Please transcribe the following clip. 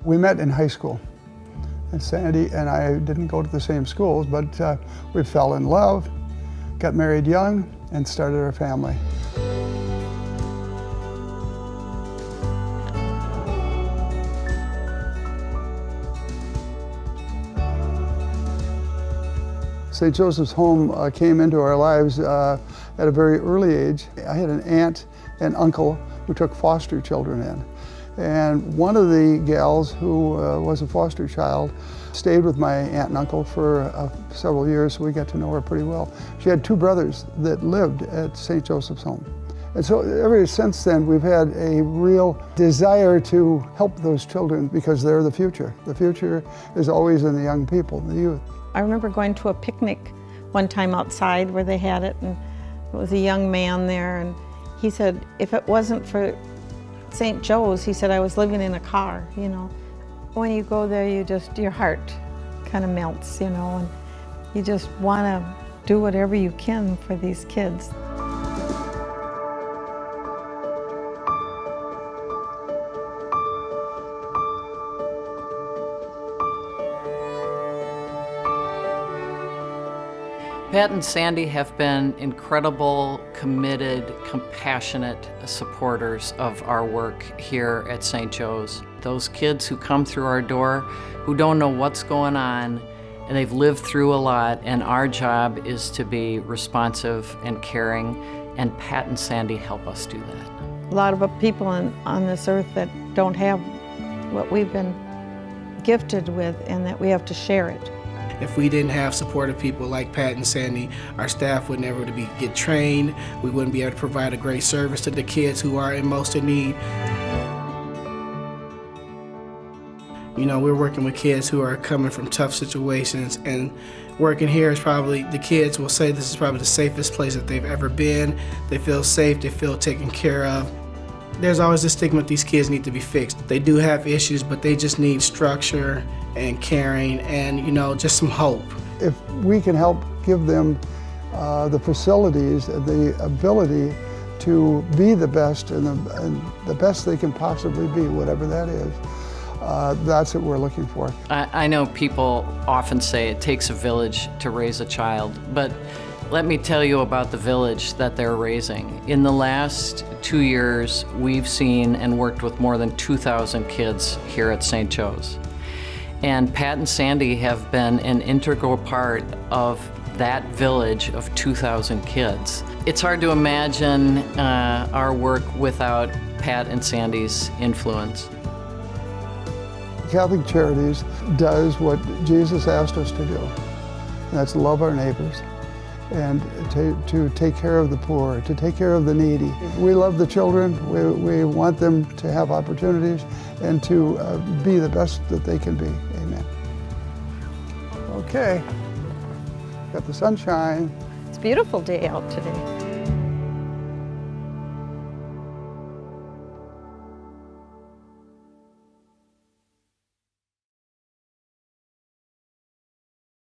We met in high school, and Sandy and I didn't go to the same schools, but we fell in love, got married young, and started our family. St. Joseph's Home came into our lives at a very early age. I had an aunt and uncle who took foster children in. And one of the gals who was a foster child stayed with my aunt and uncle for several years, so we got to know her pretty well. She had two brothers that lived at St. Joseph's Home. And so ever since then, we've had a real desire to help those children because they're the future. The future is always in the young people, the youth. I remember going to a picnic one time outside where they had it, and it was a young man there, and he said, if it wasn't for St. Joe's, he said, I was living in a car, you know. When you go there, your heart kind of melts, you know, and you just want to do whatever you can for these kids. Pat and Sandy have been incredible, committed, compassionate supporters of our work here at St. Joe's. Those kids who come through our door who don't know what's going on, and they've lived through a lot, and our job is to be responsive and caring, and Pat and Sandy help us do that. A lot of people on this earth that don't have what we've been gifted with, and that we have to share it. If we didn't have supportive people like Pat and Sandy, our staff would never get trained. We wouldn't be able to provide a great service to the kids who are in most in need. You know, we're working with kids who are coming from tough situations, and working here is probably, the kids will say this is probably the safest place that they've ever been. They feel safe, they feel taken care of. There's always a stigma that these kids need to be fixed. They do have issues, but they just need structure and caring and, you know, just some hope. If we can help give them the facilities, the ability to be the best and the best they can possibly be, whatever that is, that's what we're looking for. I know people often say it takes a village to raise a child, but let me tell you about the village that they're raising. In the last 2 years, we've seen and worked with more than 2,000 kids here at St. Joe's. And Pat and Sandy have been an integral part of that village of 2,000 kids. It's hard to imagine our work without Pat and Sandy's influence. Catholic Charities does what Jesus asked us to do, and that's love our neighbors and to take care of the poor, to take care of the needy. We love the children. We want them to have opportunities and to be the best that they can be. Amen. Okay, got the sunshine. It's a beautiful day out today.